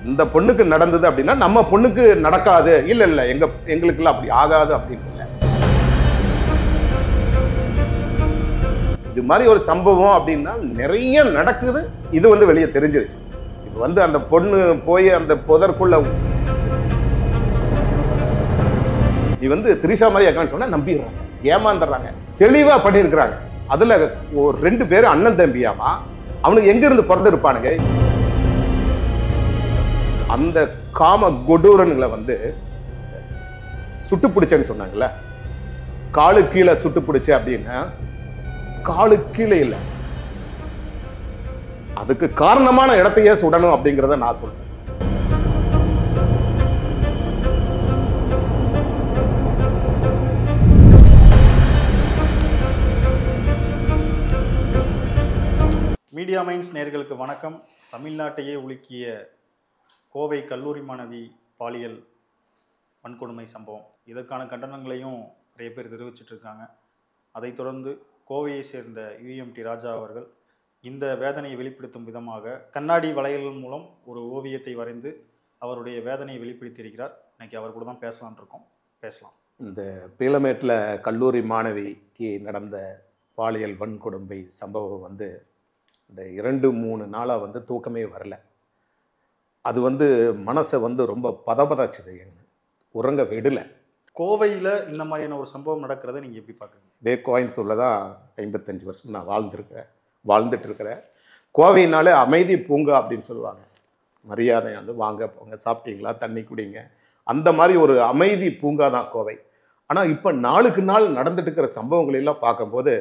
இந்த பொண்ணுக்கு நடந்தது அப்படின்னா நம்ம பொண்ணுக்கு நடக்காது, இல்ல இல்ல எங்களுக்குலாம் அப்படி ஆகாது அப்படின்னு இல்லை. இது மாதிரி ஒரு சம்பவம் அப்படின்னா நிறைய நடக்குது. இது வந்து வெளியே தெரிஞ்சிருச்சு. இப்போ வந்து அந்த பொண்ணு போய் அந்த புதற்குள்ள நீ வந்து திரிஷா மாதிரி இருக்கான்னு சொன்னா நம்பிடுறாங்க, ஏமாந்துடுறாங்க. தெளிவா பண்ணியிருக்கிறாங்க. அதுல ஒரு 2 பேர் அண்ணன் தம்பியாமா, அவனுக்கு எங்க இருந்து பிறந்திருப்பானுங்க. அந்த காம கொடூரன்களை வந்து சுட்டு பிடிச்சேன்னு சொன்னாங்கல்ல, காலு கீழே சுட்டு பிடிச்ச அப்படின்னா காலு கீழே இல்லை, அதுக்கு காரணமான இடத்தையே சுடணும் அப்படிங்கிறத நான் சொல்றேன். மீடியா மைண்ட்ஸ் நேயர்களுக்கு வணக்கம். தமிழ்நாட்டையே உலுக்கிய கோவை கல்லூரி மாணவி பாலியல் வன்கொடுமை சம்பவம், இதற்கான கண்டனங்களையும் நிறைய பேர் தெரிவிச்சிட்டு இருக்காங்க. அதைத் தொடர்ந்து கோவையை சேர்ந்த யுஎம்டி ராஜா அவர்கள் இந்த வேதனையை வெளிப்படுத்தும் விதமாக கண்ணாடி வளையல்கள் மூலம் ஒரு ஓவியத்தை வரைந்து அவருடைய வேதனையை வெளிப்படுத்தியிருக்கிறார். இன்னைக்கு அவர் கூட தான் பேசலான் இருக்கோம். பேசலாம். இந்த பீளமேட்டில் கல்லூரி மாணவிக்கு நடந்த பாலியல் வன்கொடுமை சம்பவம் வந்து இந்த 2-3 நாளாக வந்து தூக்கமே வரல. அது வந்து மனசை வந்து ரொம்ப பதபதாச்சுது, உறங்க விடலை. கோவையில் இந்த மாதிரியான ஒரு சம்பவம் நடக்கிறத நீங்கள் எப்படி பார்க்குறீங்க? இதே கோயம்புத்தூரில் தான் 55 வருஷம் நான் வாழ்ந்துட்டு இருக்கிறேன். கோவையினாலே அமைதி பூங்கா அப்படின்னு சொல்லுவாங்க. மரியாதை வந்து வாங்க போங்க, சாப்பிட்டீங்களா, தண்ணி குடிங்க, அந்த மாதிரி ஒரு அமைதி பூங்கா தான் கோவை. ஆனால் இப்போ நாளுக்கு நாள் நடந்துட்டு இருக்கிற சம்பவங்களெல்லாம் பார்க்கும்போது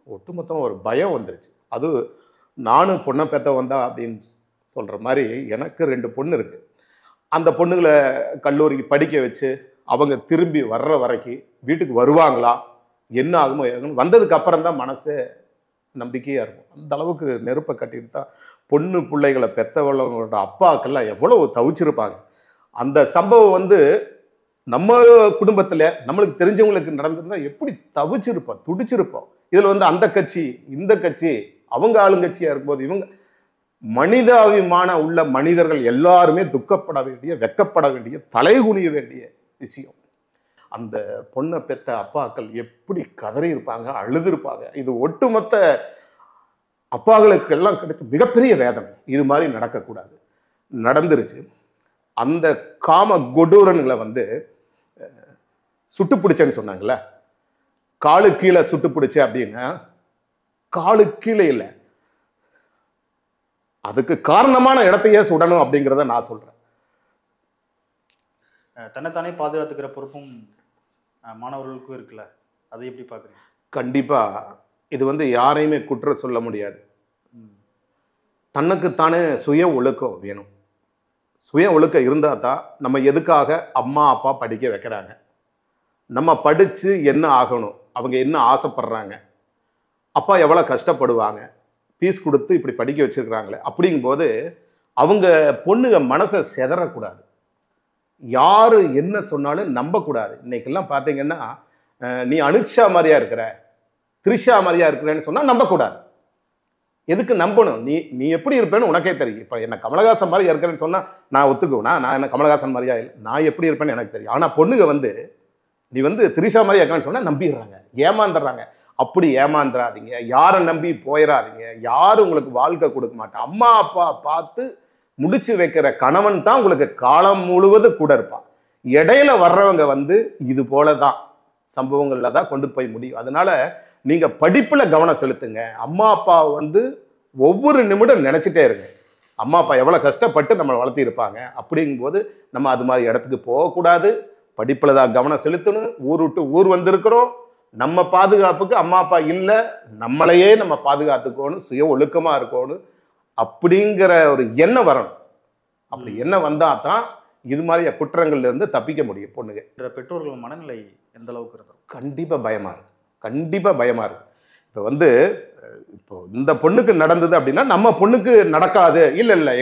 ஒட்டுமொத்தமாக ஒரு பயம் வந்துருச்சு. அது நானும் பொண்ணை பெற்ற வந்தேன் அப்படின்னு சொல்கிற மாதிரி எனக்கு 2 பொண்ணு இருக்குது. அந்த பொண்ணுங்களை கல்லூரிக்கு படிக்க வச்சு அவங்க திரும்பி வர்ற வரைக்கும் வீட்டுக்கு வருவாங்களா, என்ன ஆகுமோ, வந்ததுக்கு அப்புறம் தான் மனசு நம்பிக்கையாக இருக்கும். அந்த அளவுக்கு நெருப்பை கட்டிட்டு தான் பொண்ணு பிள்ளைகளை பெற்றவங்களோட அப்பாக்கெல்லாம் எவ்வளோ தவிச்சிருப்பாங்க. அந்த சம்பவம் வந்து நம்ம குடும்பத்தில் நம்மளுக்கு தெரிஞ்சவங்களுக்கு நடந்திருந்தால் எப்படி தவிச்சிருப்போம், துடிச்சிருப்போம். இதில் வந்து அந்த கட்சி இந்த கட்சி அவங்க ஆளுங்கட்சியாக இருக்கும்போது இவங்க மனிதாபிமான உள்ள மனிதர்கள் எல்லாருமே துக்கப்பட வேண்டிய, வெக்கப்பட வேண்டிய, தலைகுனிய வேண்டிய விஷயம். அந்த பொண்ணை பெற்ற அப்பாக்கள் எப்படி கதறி இருப்பாங்க, அழுதுருப்பாங்க. இது ஒட்டுமொத்த அப்பாக்களுக்கு எல்லாம் கிடைக்கும் மிகப்பெரிய வேதனை. இது மாதிரி நடக்கக்கூடாது, நடந்துருச்சு. அந்த காம கொடூரன்களை வந்து சுட்டு பிடிச்சேன்னு சொன்னாங்கல்ல, காலு கீழே சுட்டு பிடிச்ச அப்படின்னா காலு கீழே இல்லை, அதுக்கு காரணமான இடத்தையே சுடணும் அப்படிங்கிறத நான் சொல்றேன். தன்னைத்தானே பாதுகாத்துக்கிற பொறுப்பும் மாணவர்களுக்கும் இருக்குல்ல, அதை எப்படி பார்க்குறீங்க? கண்டிப்பா இது வந்து யாரையுமே குற்றம் சொல்ல முடியாது. தனக்குத்தானே சுய ஒழுக்கம் வேணும். சுய ஒழுக்கம் இருந்தால் தான் நம்ம எதுக்காக அம்மா அப்பா படிக்க வைக்கிறாங்க, நம்ம படித்து என்ன ஆகணும், அவங்க என்ன ஆசைப்படுறாங்க, அப்பா எவ்வளோ கஷ்டப்படுவாங்க, ஃபீஸ் கொடுத்து இப்படி படிக்க வச்சுருக்கிறாங்களே, அப்படிங்கும்போது அவங்க பொண்ணுங்க மனசை செதறக்கூடாது. யார் என்ன சொன்னாலும் நம்பக்கூடாது. இன்னைக்கெல்லாம் பார்த்தீங்கன்னா நீ அனுஷா மாதிரியா இருக்கிற, த்ரிஷா மாதிரியா இருக்கிறேன்னு சொன்னால் நம்பக்கூடாது. எதுக்கு நம்பணும்? நீ எப்படி இருப்பேன்னு உனக்கே தெரியும். இப்போ என்ன கமலஹாசன் மாதிரி இருக்கிறேன்னு சொன்னால் நான் ஒத்துக்குவேனா? நான் என்ன கமலஹாசன் மாதிரியா இல்லை, நான் எப்படி இருப்பேன்னு எனக்கு தெரியும். ஆனால் பொண்ணுங்க வந்து நீ வந்து த்ரிஷா மாதிரி இருக்கிறேன்னு சொன்னால் நம்பிடுறாங்க, ஏமாந்துடுறாங்க. அப்படி ஏமாந்துடாதீங்க, யாரை நம்பி போயிடாதீங்க. யாரும் உங்களுக்கு வாழ்க்கை கொடுக்க மாட்டான். அம்மா அப்பா பார்த்து முடிச்சு வைக்கிற கணவன் தான் உங்களுக்கு காலம் முழுவதும் கூட இருப்பான். இடையில வர்றவங்க வந்து இது போல தான் சம்பவங்கள்ல தான் கொண்டு போய் முடியும். அதனால நீங்க படிப்புல கவனம் செலுத்துங்க. அம்மா அப்பா வந்து ஒவ்வொரு நிமிடம் நினைச்சிட்டே இருங்க, அம்மா அப்பா எவ்வளவு கஷ்டப்பட்டு நம்மளை வளர்த்தி இருப்பாங்க. அப்படிங்கும்போது நம்ம அது மாதிரி இடத்துக்கு போகக்கூடாது. படிப்புல தான் கவனம் செலுத்தணும். ஊர் விட்டு ஊர் வந்திருக்கிறோம், நம்ம பாதுகாப்புக்கு அம்மா அப்பா இல்லை, நம்மளையே நம்ம பாதுகாத்துக்கணும், சுய ஒழுக்கமா இருக்கணும் அப்படிங்கிற ஒரு எண்ணம் வரணும். அப்படி எண்ணம் வந்தா தான் இது மாதிரி குற்றங்கள்ல இருந்து தப்பிக்க முடியும். பொண்ணுங்க பெற்றோர்கள் மனநிலை எந்த அளவுக்கு இருந்தோம்? கண்டிப்பா பயமா இருக்கு, கண்டிப்பா பயமா இருக்கு. இப்போ வந்து இப்போ இந்த பொண்ணுக்கு நடந்தது அப்படின்னா நம்ம பொண்ணுக்கு நடக்காது, இல்லை இல்லை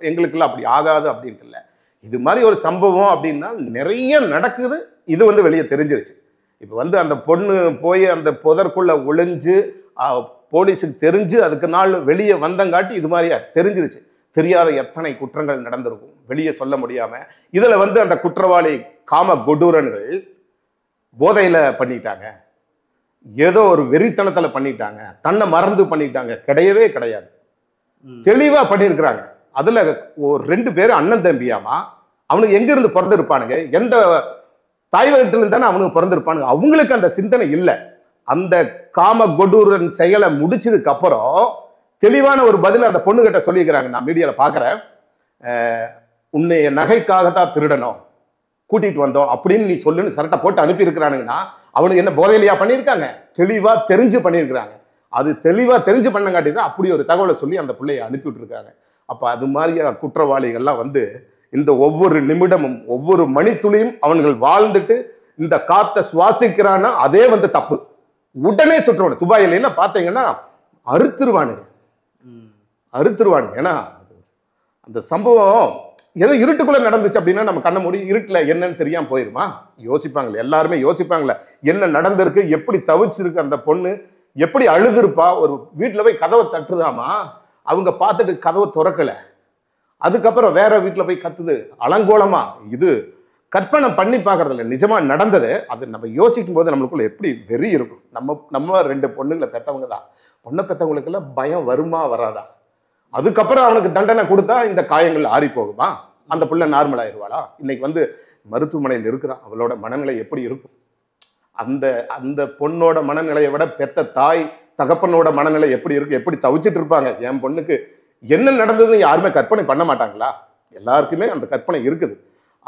எங்களுக்கெல்லாம் அப்படி ஆகாது அப்படின்ட்டு இல்லை. இது மாதிரி ஒரு சம்பவம் அப்படின்னா நிறைய நடக்குது. இது வந்து வெளியே தெரிஞ்சிருச்சு. இப்போ வந்து அந்த பொண்ணு போய் அந்த புதற்குள்ள ஒளிஞ்சு போலீஸுக்கு தெரிஞ்சு அதுக்கு நாள் வெளியே வந்தங்காட்டி இது மாதிரியா தெரிஞ்சிருச்சு. தெரியாத எத்தனை குற்றங்கள் நடந்திருக்கும் வெளியே சொல்ல முடியாம. இதுல வந்து அந்த குற்றவாளி காம கொடூரன்கள் போதையில பண்ணிட்டாங்க, ஏதோ ஒரு வெறித்தனத்துல பண்ணிட்டாங்க, தன்னை மறந்து பண்ணிட்டாங்க, கிடையவே கிடையாது. தெளிவா பண்ணியிருக்கிறாங்க. அதுல ஒரு 2 பேரும் அண்ணன் தம்பியாமா. அவனுக்கு எங்க இருந்து பிறந்திருப்பானுங்க, எந்த தாய் வீட்டுல இருந்தானே அவனுக்கு பிறந்திருப்பானுங்க. அவங்களுக்கு அந்த சிந்தனை இல்லை. அந்த காம கொடூரன் செயலை முடிச்சதுக்கு அப்புறம் தெளிவான ஒரு பதில் அந்த பொண்ணுகிட்ட சொல்லிக்கிறாங்க. நான் மீடியால பாக்குறேன். உன்னைய நகைக்காகத்தான் திருடணும் கூட்டிட்டு வந்தோம் அப்படின்னு நீ சொல்லுன்னு சரட்டை போட்டு அனுப்பி இருக்கிறானுங்கன்னா அவனுக்கு என்ன போதையிலையா பண்ணியிருக்காங்க? தெளிவா தெரிஞ்சு பண்ணியிருக்கிறாங்க. அது தெளிவா தெரிஞ்சு பண்ணங்காட்டி தான் அப்படி ஒரு தகவலை சொல்லி அந்த பிள்ளையை அனுப்பிவிட்டு இருக்காங்க. அப்ப அது மாதிரியான குற்றவாளிகள்லாம் வந்து இந்த ஒவ்வொரு நிமிடமும் ஒவ்வொரு மணித்துளியும் அவன்கள் வாழ்ந்துட்டு இந்த காத்தை சுவாசிக்கிறான்னா அதே வந்து தப்பு. உடனே சுற்றுவானு. துபாயில பாத்தீங்கன்னா அறுத்துருவானுங்க. ஏன்னா அந்த சம்பவம் ஏதோ இருட்டுக்குள்ள நடந்துச்சு அப்படின்னா நம்ம கண்ண மூடி இருட்டுல என்னன்னு தெரியாம போயிருமா? யோசிப்பாங்களே, எல்லாருமே யோசிப்பாங்களே என்ன நடந்திருக்கு, எப்படி தவிச்சிருக்கு அந்த பொண்ணு, எப்படி அழுதுருப்பா. ஒரு வீட்டுல போய் கதவை தட்டுதாமா, அவங்க பார்த்துட்டு கதவை திறக்கல, அதுக்கப்புறம் வேற வீட்டுல போய் கத்துது அலங்கோலமா. இது கற்பனை பண்ணி பார்க்கறது இல்லை, நிஜமா நடந்தது. அது நம்ம யோசிக்கும் போது நம்மளுக்குள்ள எப்படி வெறி இருக்கும். நம்ம 2 பொண்ணுங்களை பெற்றவங்க தான். பொண்ணை பெற்றவங்களுக்குள்ள பயம் வருமா வராதா? அதுக்கப்புறம் அவனுக்கு தண்டனை கொடுத்தா இந்த காயங்கள் ஆறி போகுமா? அந்த பிள்ளை நார்மல் ஆயிடுவாளா? இன்னைக்கு வந்து மருத்துவமனையில் இருக்கிறான். அவளோட மனநிலை எப்படி இருக்கும்? அந்த பொண்ணோட மனநிலையை விட பெத்த தாய் தகப்பனோட மனநிலை எப்படி இருக்கு, எப்படி தவிச்சிட்டு இருப்பாங்க. என் பொண்ணுக்கு என்ன நடந்ததுன்னு யாருமே கற்பனை பண்ண மாட்டாங்களா? எல்லாருக்குமே அந்த கற்பனை இருக்குது.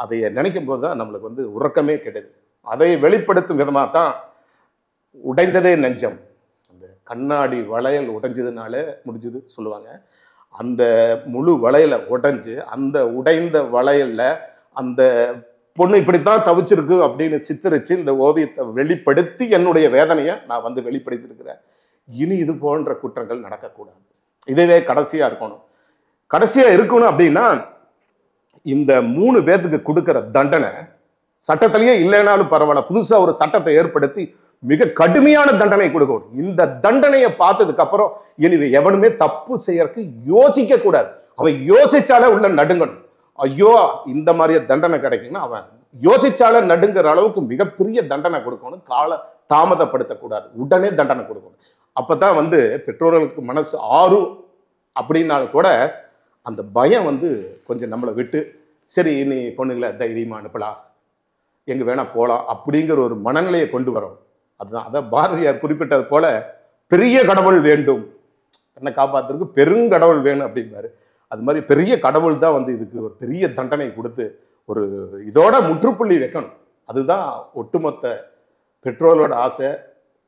அதை நினைக்கும் போது தான் நம்மளுக்கு வந்து உறக்கமே கெடுது. அதை வெளிப்படுத்தும் விதமாக தான் உடைந்ததே நெஞ்சம், அந்த கண்ணாடி வளையல் உடைஞ்சதுனால முடிஞ்சது சொல்லுவாங்க. அந்த முழு வளையலை உடைஞ்சு அந்த உடைந்த வளையல்ல அந்த பொண்ணு இப்படித்தான் தவிச்சிருக்கு அப்படின்னு சித்தரிச்சு இந்த ஓவியத்தை வெளிப்படுத்தி என்னுடைய வேதனையை நான் வந்து வெளிப்படுத்தியிருக்கிறேன். இனி இது போன்ற குற்றங்கள் நடக்கக்கூடாது. இதுவே கடைசியா இருக்கணும் அப்படின்னா இந்த 3 பேர்த்துக்கு கொடுக்கிற தண்டனை சட்டத்திலேயே இல்லைனாலும் பரவாயில்ல, புதுசா ஒரு சட்டத்தை ஏற்படுத்தி மிக கடுமையான தண்டனை கொடுக்கணும். இந்த தண்டனையை பார்த்ததுக்கு அப்புறம் இனி எவனுமே தப்பு செய்யறதுக்கு யோசிக்க கூடாது. அவன் யோசிச்சாலே உள்ள நடுங்கணும். ஐயோ இந்த மாதிரியே தண்டனை கிடைக்குன்னா அவன் யோசிச்சாலே நடுங்கிற அளவுக்கு மிகப்பெரிய தண்டனை கொடுக்கணும். கால தாமதப்படுத்தக்கூடாது, உடனே தண்டனை கொடுக்கணும். அப்பதான் வந்து பெற்றோர்களுக்கு மனசு ஆறும். அப்படின்னாலும் கூட அந்த பயம் வந்து கொஞ்சம் நம்மளை விட்டு சரி நீ பொண்ணுங்களை தைரியமா அனுப்பலாம், எங்க வேணா போகலாம் அப்படிங்கிற ஒரு மனநிலையை கொண்டு வரும். அதுதான் அதான் பாரதியார் குறிப்பிட்டது போல பெரிய கடவுள் வேண்டும், என்னை காப்பாத்துறதுக்கு பெருங்கடவுள் வேணும் அப்படிங்கிறாரு. அது மாதிரி பெரிய கடவுள் தான் வந்து இதுக்கு ஒரு பெரிய தண்டனை கொடுத்து ஒரு இதோட முற்றுப்புள்ளி வைக்கணும். அதுதான் ஒட்டுமொத்த பெற்றோர்களோட ஆசை,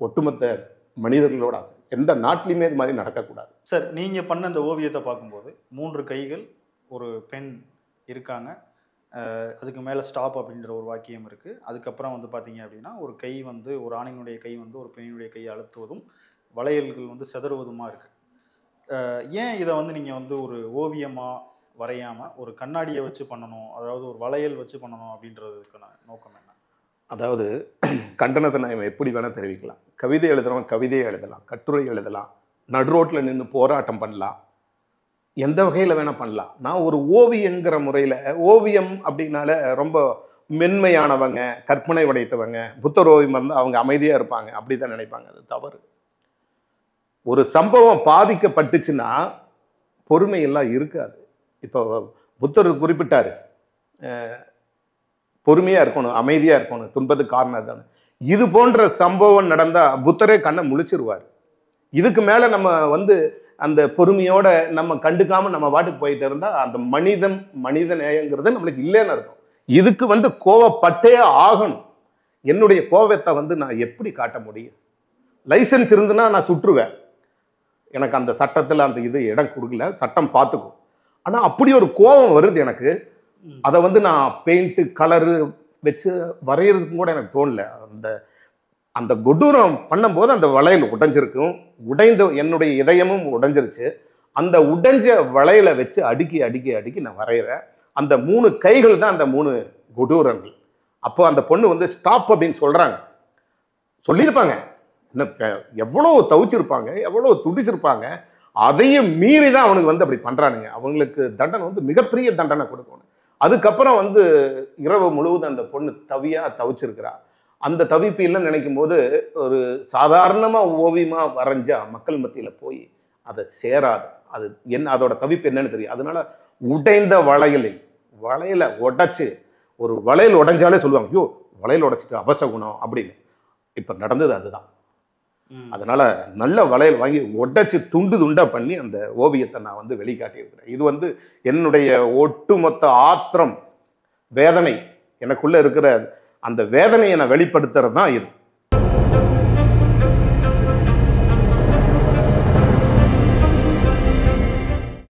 ஒட்டுமொத்த மனிதர்களோட ஆசை. எந்த நாட்டிலையுமே இது மாதிரி நடக்கக்கூடாது. சார், நீங்க பண்ண இந்த ஓவியத்தை பார்க்கும்போது 3 கைகள், ஒரு பெண் இருக்காங்க, அதுக்கு மேலே ஸ்டாப் அப்படின்ற ஒரு வாக்கியம் இருக்குது. அதுக்கப்புறம் வந்து பார்த்தீங்க அப்படின்னா ஒரு கை வந்து ஒரு ஆணினுடைய கை வந்து ஒரு பெண்ணினுடைய கையை அழுத்துவதும் வளையல்கள் வந்து செதறுவதுமா இருக்குது. ஏன் இதை வந்து நீங்கள் வந்து ஒரு ஓவியமாக வரையாமல் ஒரு கண்ணாடியை வச்சு பண்ணணும், அதாவது ஒரு வளையல் வச்சு பண்ணணும் அப்படின்றதுக்கான நோக்கம் என்ன? அதாவது கண்டனத்தை நம்ம எப்படி வேணால் தெரிவிக்கலாம். கவிதை எழுதுறவன் கவிதையை எழுதலாம், கட்டுரை எழுதலாம், நடுரோட்டில் நின்று போராட்டம் பண்ணலாம், எந்த வகையில் வேணால் பண்ணலாம். நான் ஒரு ஓவியங்கிற முறையில், ஓவியம் அப்படின்னால ரொம்ப மென்மையானவங்க, கற்பனை படைத்தவங்க, புத்தர் ஓவியம் வந்து அவங்க அமைதியாக இருப்பாங்க அப்படி தான் நினைப்பாங்க. அது தவறு. ஒரு சம்பவம் பாதிக்கப்பட்டுச்சுன்னா பொறுமையெல்லாம் இருக்காது. இப்போ புத்தர் குறிப்பிட்டார், பொறுமையாக இருக்கணும், அமைதியாக இருக்கணும், துன்பத்துக்கு காரணம் தானே. இது போன்ற சம்பவம் நடந்தால் புத்தரே கண்ணை முழிச்சிருவார். இதுக்கு மேலே நம்ம வந்து அந்த பொறுமையோட நம்ம கண்டுக்காம நம்ம வாட்டுக்கு போயிட்டு இருந்தா அந்த மனித நேயங்கிறது நம்மளுக்கு இல்லைன்னு அர்த்தம். இதுக்கு வந்து கோவப்பட்டே ஆகணும். என்னுடைய கோவத்தை வந்து நான் எப்படி காட்ட முடியும்? லைசன்ஸ் இருந்துன்னா நான் சுற்றுவேன். எனக்கு அந்த சட்டத்தில் அந்த இது இடம் கொடுக்கல, சட்டம் பார்த்துக்கும். ஆனால் அப்படி ஒரு கோபம் வருது எனக்கு. அதை வந்து நான் பெயிண்ட்டு கலரு வச்சு வரைகிறதுக்கும் கூட எனக்கு தோணல. அந்த கொடூரம் பண்ணும்போது அந்த வளையல் உடைஞ்சிருக்கும், உடைந்த என்னுடைய இதயமும் உடைஞ்சிருச்சு. அந்த உடைஞ்ச வளையலை வச்சு அடுக்கி அடுக்கி அடுக்கி நான் வரைகிறேன். அந்த 3 கைகள் தான் அந்த 3 கொடூரங்கள். அப்போ அந்த பொண்ணு வந்து ஸ்டாப் அப்படின்னு சொல்றாங்க, சொல்லியிருப்பாங்க, இன்னும் எவ்வளோ தவிச்சிருப்பாங்க, எவ்வளோ துடிச்சிருப்பாங்க. அதையும் மீறி தான் அவனுக்கு வந்து அப்படி பண்றானுங்க. அவங்களுக்கு தண்டனை வந்து மிகப்பெரிய தண்டனை கொடுக்கணும். அதுக்கப்புறம் வந்து இரவு முழுவதும் அந்த பொண்ணு தவிச்சிருக்கிறா. அந்த தவிப்பு இல்லைன்னு நினைக்கும் போது ஒரு சாதாரணமா ஓவியமா வரைஞ்சா மக்கள் மத்தியில போய் அதை சேராது. அது என்ன, அதோட தவிப்பு என்னன்னு தெரியும். அதனால உடைந்த வளையலை உடைச்சு, ஒரு வளையல் உடைஞ்சாலே சொல்லுவாங்க, ஐயோ வளையல் உடைச்சிட்டு அபசகுணம் அப்படின்னு. இப்ப நடந்தது அதுதான். அதனால நல்ல வளையல் வாங்கி உடைச்சு துண்டு துண்டா பண்ணி அந்த ஓவியத்தை நான் வந்து வெளிக்காட்டியிருக்கிறேன். இது வந்து என்னுடைய ஒட்டுமொத்த ஆத்திரம், வேதனை, எனக்குள்ள இருக்கிற அந்த வேதனையை நான் வெளிப்படுத்துறது தான் இது.